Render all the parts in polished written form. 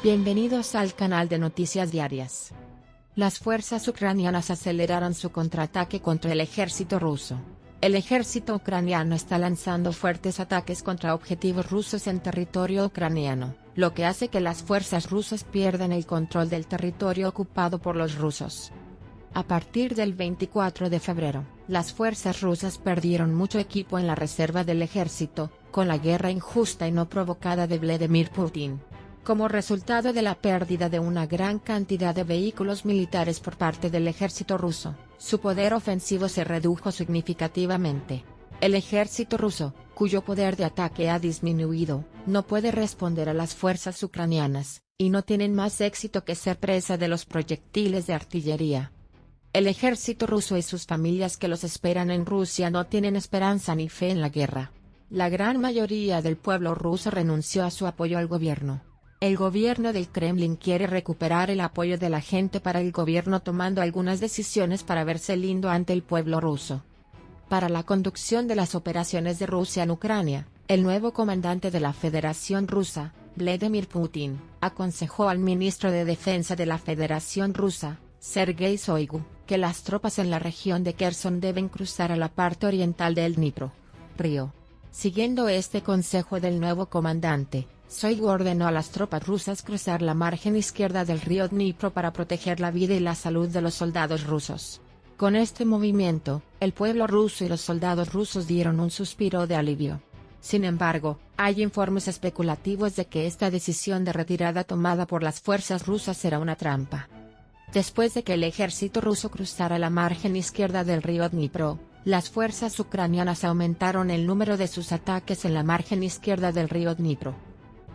Bienvenidos al canal de Noticias Diarias. Las fuerzas ucranianas aceleraron su contraataque contra el ejército ruso. El ejército ucraniano está lanzando fuertes ataques contra objetivos rusos en territorio ucraniano, lo que hace que las fuerzas rusas pierdan el control del territorio ocupado por los rusos. A partir del 24 de febrero, las fuerzas rusas perdieron mucho equipo en la reserva del ejército, con la guerra injusta y no provocada de Vladimir Putin. Como resultado de la pérdida de una gran cantidad de vehículos militares por parte del ejército ruso, su poder ofensivo se redujo significativamente. El ejército ruso, cuyo poder de ataque ha disminuido, no puede responder a las fuerzas ucranianas, y no tienen más éxito que ser presa de los proyectiles de artillería. El ejército ruso y sus familias que los esperan en Rusia no tienen esperanza ni fe en la guerra. La gran mayoría del pueblo ruso renunció a su apoyo al gobierno. El gobierno del Kremlin quiere recuperar el apoyo de la gente para el gobierno tomando algunas decisiones para verse lindo ante el pueblo ruso. Para la conducción de las operaciones de Rusia en Ucrania, el nuevo comandante de la Federación Rusa, Vladimir Putin, aconsejó al ministro de Defensa de la Federación Rusa, Sergei Shoigu, que las tropas en la región de Kherson deben cruzar a la parte oriental del Dnipro río. Siguiendo este consejo del nuevo comandante, Shoigu ordenó a las tropas rusas cruzar la margen izquierda del río Dnipro para proteger la vida y la salud de los soldados rusos. Con este movimiento, el pueblo ruso y los soldados rusos dieron un suspiro de alivio. Sin embargo, hay informes especulativos de que esta decisión de retirada tomada por las fuerzas rusas era una trampa. Después de que el ejército ruso cruzara la margen izquierda del río Dnipro, las fuerzas ucranianas aumentaron el número de sus ataques en la margen izquierda del río Dnipro.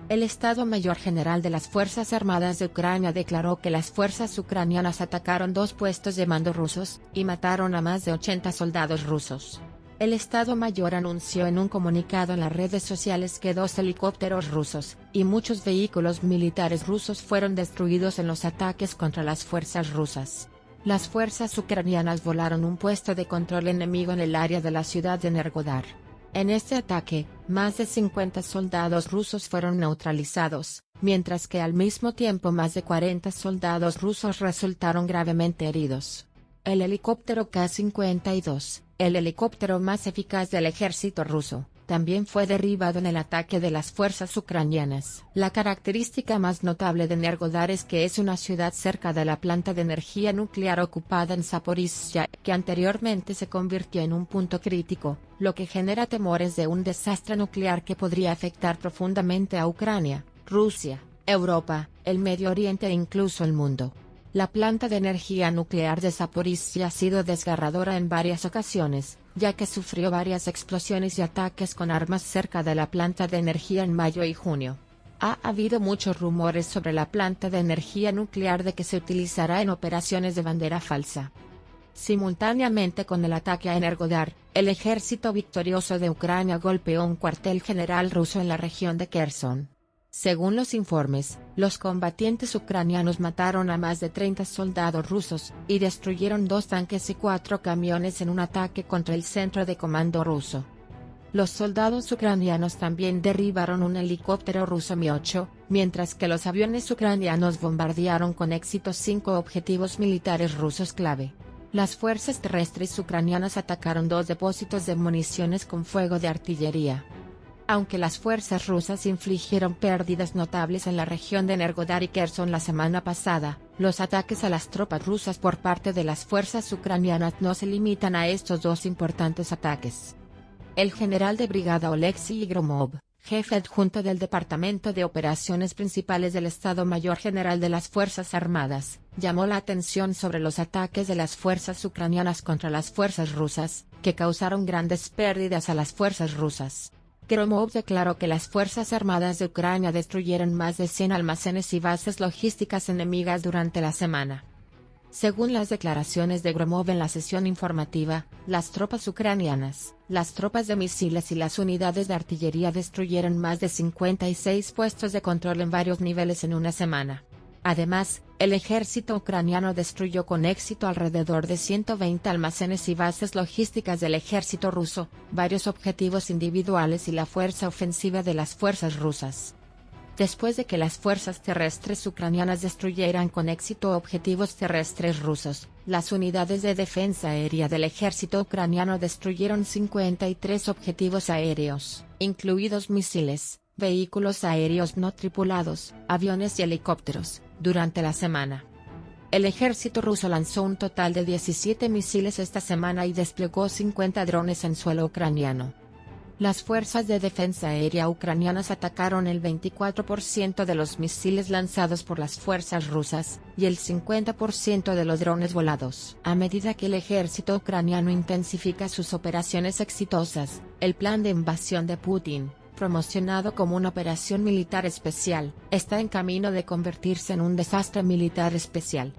El Estado Mayor General de las Fuerzas Armadas de Ucrania declaró que las fuerzas ucranianas atacaron 2 puestos de mando rusos, y mataron a más de 80 soldados rusos. El Estado Mayor anunció en un comunicado en las redes sociales que 2 helicópteros rusos, y muchos vehículos militares rusos fueron destruidos en los ataques contra las fuerzas rusas. Las fuerzas ucranianas volaron un puesto de control enemigo en el área de la ciudad de Energodar. En este ataque, más de 50 soldados rusos fueron neutralizados, mientras que al mismo tiempo más de 40 soldados rusos resultaron gravemente heridos. El helicóptero K-52, el helicóptero más eficaz del ejército ruso, también fue derribado en el ataque de las fuerzas ucranianas. La característica más notable de Energodar es que es una ciudad cerca de la planta de energía nuclear ocupada en Zaporizhia, que anteriormente se convirtió en un punto crítico, lo que genera temores de un desastre nuclear que podría afectar profundamente a Ucrania, Rusia, Europa, el Medio Oriente e incluso el mundo. La planta de energía nuclear de Zaporizhia ha sido desgarradora en varias ocasiones, ya que sufrió varias explosiones y ataques con armas cerca de la planta de energía en mayo y junio. Ha habido muchos rumores sobre la planta de energía nuclear de que se utilizará en operaciones de bandera falsa. Simultáneamente con el ataque a Energodar, el ejército victorioso de Ucrania golpeó un cuartel general ruso en la región de Kherson. Según los informes, los combatientes ucranianos mataron a más de 30 soldados rusos, y destruyeron 2 tanques y 4 camiones en un ataque contra el centro de comando ruso. Los soldados ucranianos también derribaron un helicóptero ruso Mi-8, mientras que los aviones ucranianos bombardearon con éxito 5 objetivos militares rusos clave. Las fuerzas terrestres ucranianas atacaron 2 depósitos de municiones con fuego de artillería. Aunque las fuerzas rusas infligieron pérdidas notables en la región de Energodar y Kherson la semana pasada, los ataques a las tropas rusas por parte de las fuerzas ucranianas no se limitan a estos 2 importantes ataques. El general de brigada Oleksiy Gromov, jefe adjunto del Departamento de Operaciones Principales del Estado Mayor General de las Fuerzas Armadas, llamó la atención sobre los ataques de las fuerzas ucranianas contra las fuerzas rusas, que causaron grandes pérdidas a las fuerzas rusas. Gromov declaró que las Fuerzas Armadas de Ucrania destruyeron más de 100 almacenes y bases logísticas enemigas durante la semana. Según las declaraciones de Gromov en la sesión informativa, las tropas ucranianas, las tropas de misiles y las unidades de artillería destruyeron más de 56 puestos de control en varios niveles en una semana. Además, el ejército ucraniano destruyó con éxito alrededor de 120 almacenes y bases logísticas del ejército ruso, varios objetivos individuales y la fuerza ofensiva de las fuerzas rusas. Después de que las fuerzas terrestres ucranianas destruyeran con éxito objetivos terrestres rusos, las unidades de defensa aérea del ejército ucraniano destruyeron 53 objetivos aéreos, incluidos misiles, vehículos aéreos no tripulados, aviones y helicópteros, durante la semana. El ejército ruso lanzó un total de 17 misiles esta semana y desplegó 50 drones en suelo ucraniano. Las fuerzas de defensa aérea ucranianas atacaron el 24% de los misiles lanzados por las fuerzas rusas, y el 50% de los drones volados. A medida que el ejército ucraniano intensifica sus operaciones exitosas, el plan de invasión de Putin, promocionado como una operación militar especial, está en camino de convertirse en un desastre militar especial.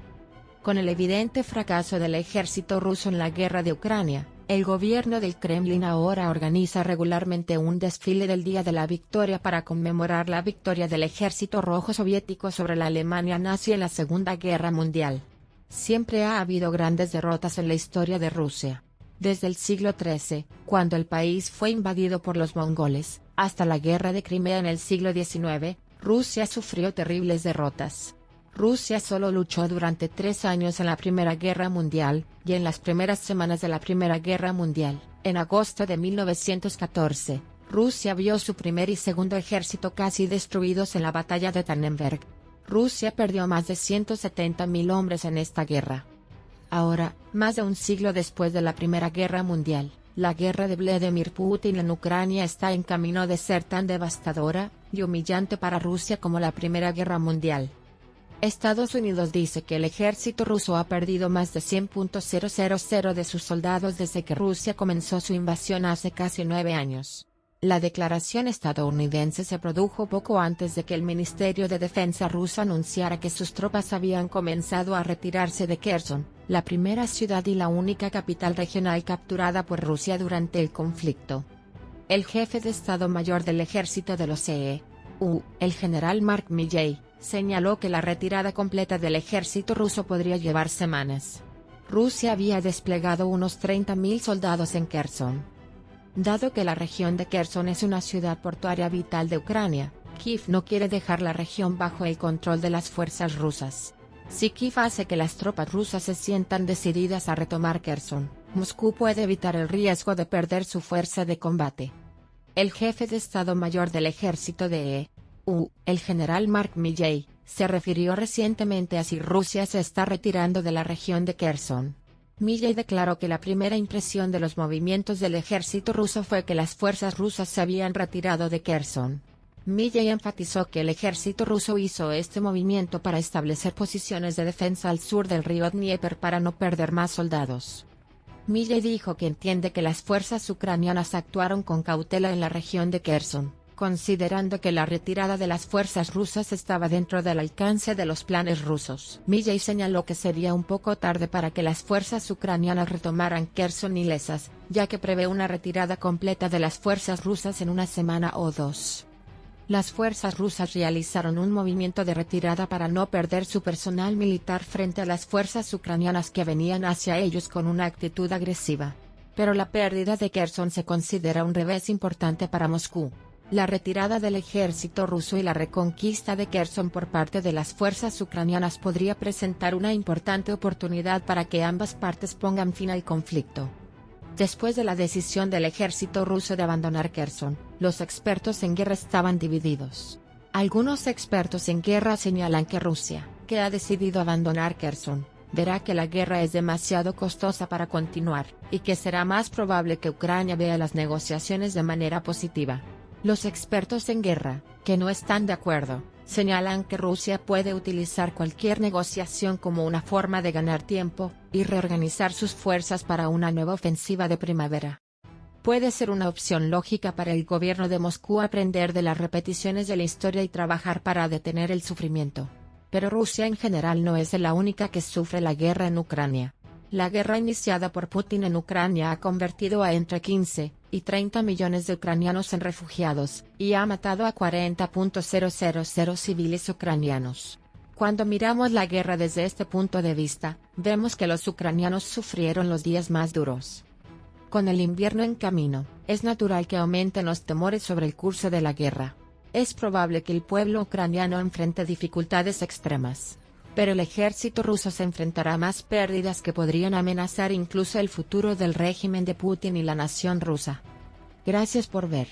Con el evidente fracaso del ejército ruso en la guerra de Ucrania, el gobierno del Kremlin ahora organiza regularmente un desfile del Día de la Victoria para conmemorar la victoria del Ejército Rojo Soviético sobre la Alemania nazi en la Segunda Guerra Mundial. Siempre ha habido grandes derrotas en la historia de Rusia. Desde el siglo XIII, cuando el país fue invadido por los mongoles, hasta la Guerra de Crimea en el siglo XIX, Rusia sufrió terribles derrotas. Rusia solo luchó durante 3 años en la Primera Guerra Mundial, y en las primeras semanas de la Primera Guerra Mundial, en agosto de 1914, Rusia vio su primer y segundo ejército casi destruidos en la batalla de Tannenberg. Rusia perdió más de 170.000 hombres en esta guerra. Ahora, más de un siglo después de la Primera Guerra Mundial, la guerra de Vladimir Putin en Ucrania está en camino de ser tan devastadora y humillante para Rusia como la Primera Guerra Mundial. Estados Unidos dice que el ejército ruso ha perdido más de 100.000 de sus soldados desde que Rusia comenzó su invasión hace casi 9 años. La declaración estadounidense se produjo poco antes de que el Ministerio de Defensa ruso anunciara que sus tropas habían comenzado a retirarse de Kherson, la primera ciudad y la única capital regional capturada por Rusia durante el conflicto. El jefe de Estado Mayor del Ejército de los EU, el general Mark Milley, señaló que la retirada completa del ejército ruso podría llevar semanas. Rusia había desplegado unos 30.000 soldados en Kherson. Dado que la región de Kherson es una ciudad portuaria vital de Ucrania, Kiev no quiere dejar la región bajo el control de las fuerzas rusas. Si Kiev hace que las tropas rusas se sientan decididas a retomar Kherson, Moscú puede evitar el riesgo de perder su fuerza de combate. El jefe de Estado Mayor del Ejército de EU, el general Mark Milley, se refirió recientemente a si Rusia se está retirando de la región de Kherson. Milley declaró que la primera impresión de los movimientos del ejército ruso fue que las fuerzas rusas se habían retirado de Kherson. Milley enfatizó que el ejército ruso hizo este movimiento para establecer posiciones de defensa al sur del río Dnieper para no perder más soldados. Milley dijo que entiende que las fuerzas ucranianas actuaron con cautela en la región de Kherson, considerando que la retirada de las fuerzas rusas estaba dentro del alcance de los planes rusos. Milley señaló que sería un poco tarde para que las fuerzas ucranianas retomaran Kherson y Lesas, ya que prevé una retirada completa de las fuerzas rusas en una semana o 2. Las fuerzas rusas realizaron un movimiento de retirada para no perder su personal militar frente a las fuerzas ucranianas que venían hacia ellos con una actitud agresiva. Pero la pérdida de Kherson se considera un revés importante para Moscú. La retirada del ejército ruso y la reconquista de Kherson por parte de las fuerzas ucranianas podría presentar una importante oportunidad para que ambas partes pongan fin al conflicto. Después de la decisión del ejército ruso de abandonar Kherson, los expertos en guerra estaban divididos. Algunos expertos en guerra señalan que Rusia, que ha decidido abandonar Kherson, verá que la guerra es demasiado costosa para continuar, y que será más probable que Ucrania vea las negociaciones de manera positiva. Los expertos en guerra, que no están de acuerdo, señalan que Rusia puede utilizar cualquier negociación como una forma de ganar tiempo, y reorganizar sus fuerzas para una nueva ofensiva de primavera. Puede ser una opción lógica para el gobierno de Moscú aprender de las repeticiones de la historia y trabajar para detener el sufrimiento. Pero Rusia en general no es la única que sufre la guerra en Ucrania. La guerra iniciada por Putin en Ucrania ha convertido a entre 15 y 30 millones de ucranianos en refugiados, y ha matado a 40.000 civiles ucranianos. Cuando miramos la guerra desde este punto de vista, vemos que los ucranianos sufrieron los días más duros. Con el invierno en camino, es natural que aumenten los temores sobre el curso de la guerra. Es probable que el pueblo ucraniano enfrente dificultades extremas, pero el ejército ruso se enfrentará a más pérdidas que podrían amenazar incluso el futuro del régimen de Putin y la nación rusa. Gracias por ver.